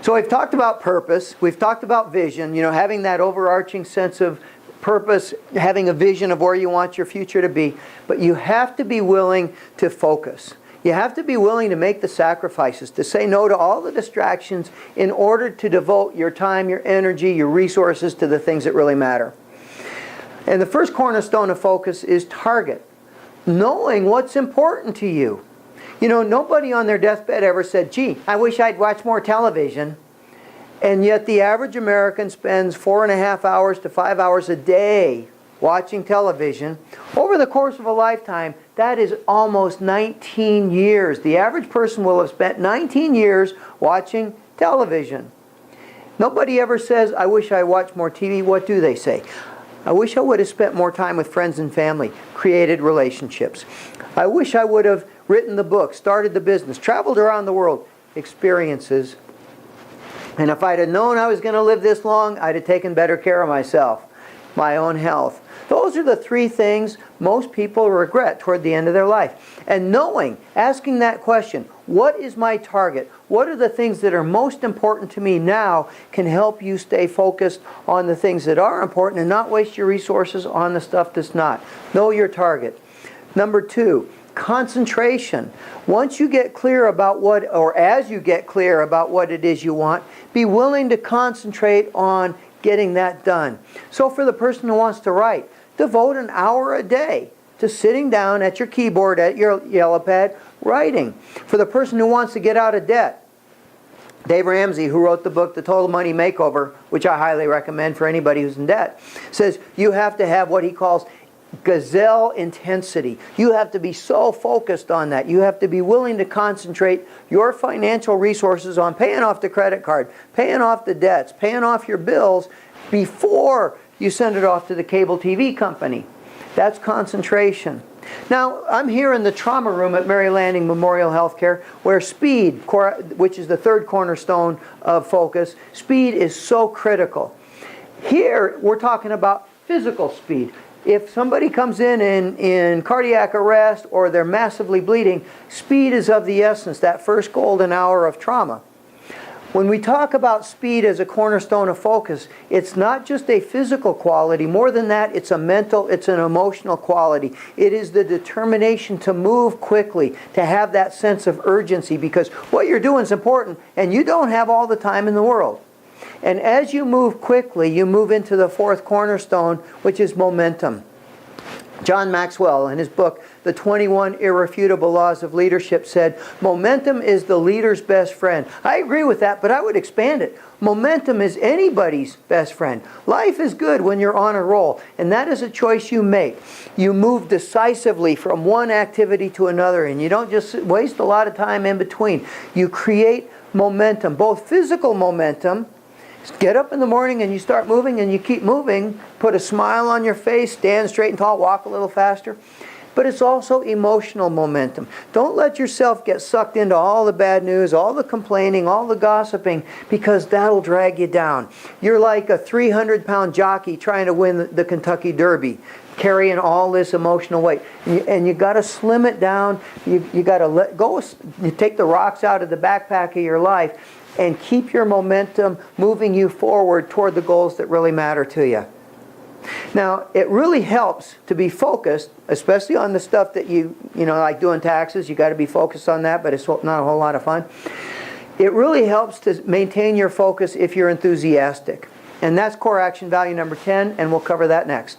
So we've talked about purpose, we've talked about vision, having that overarching sense of purpose, having a vision of where you want your future to be, but you have to be willing to focus. You have to be willing to make the sacrifices, to say no to all the distractions in order to devote your time, your energy, your resources to the things that really matter. And the first cornerstone of focus is target. Knowing what's important to you. Nobody on their deathbed ever said, gee, I wish I'd watch more television. And yet the average American spends 4.5 hours to 5 hours a day watching television. Over the course of a lifetime, that is almost 19 years. The average person will have spent 19 years watching television. Nobody ever says, I wish I watched more TV. What do they say? I wish I would have spent more time with friends and family, created relationships. I wish I would have written the book, started the business, traveled around the world, experiences. And if I'd have known I was going to live this long, I'd have taken better care of myself, my own health. Those are the three things most people regret toward the end of their life. And knowing, asking that question, what is my target? What are the things that are most important to me now can help you stay focused on the things that are important and not waste your resources on the stuff that's not. Know your target. Number 2, concentration. Once you get clear about what, or as you get clear about what it is you want, be willing to concentrate on getting that done. So for the person who wants to write, devote an hour a day to sitting down at your keyboard, at your yellow pad, writing. For the person who wants to get out of debt, Dave Ramsey, who wrote the book, The Total Money Makeover, which I highly recommend for anybody who's in debt, says you have to have what he calls gazelle intensity. You have to be so focused on that. You have to be willing to concentrate your financial resources on paying off the credit card, paying off the debts, paying off your bills before you send it off to the cable TV company. That's concentration. Now, I'm here in the trauma room at Mary Landing Memorial Healthcare, where speed, which is the third cornerstone of focus, speed is so critical. Here, we're talking about physical speed. If somebody comes in cardiac arrest or they're massively bleeding, speed is of the essence, that first golden hour of trauma. When we talk about speed as a cornerstone of focus, it's not just a physical quality. More than that, it's a mental, it's an emotional quality. It is the determination to move quickly, to have that sense of urgency, because what you're doing is important and you don't have all the time in the world. And as you move quickly, you move into the fourth cornerstone, which is momentum. John Maxwell, in his book, The 21 Irrefutable Laws of Leadership, said, momentum is the leader's best friend. I agree with that, but I would expand it. Momentum is anybody's best friend. Life is good when you're on a roll, and that is a choice you make. You move decisively from one activity to another, and you don't just waste a lot of time in between. You create momentum, both physical momentum. Get up in the morning and you start moving and you keep moving. Put a smile on your face, stand straight and tall, walk a little faster. But it's also emotional momentum. Don't let yourself get sucked into all the bad news, all the complaining, all the gossiping, because that'll drag you down. You're like a 300-pound jockey trying to win the Kentucky Derby, carrying all this emotional weight. And you got to slim it down. You got to let go. You take the rocks out of the backpack of your life and keep your momentum moving you forward toward the goals that really matter to you. Now, it really helps to be focused, especially on the stuff that you like doing taxes. You got to be focused on that, but it's not a whole lot of fun. It really helps to maintain your focus if you're enthusiastic. And that's core action value number 10, and we'll cover that next.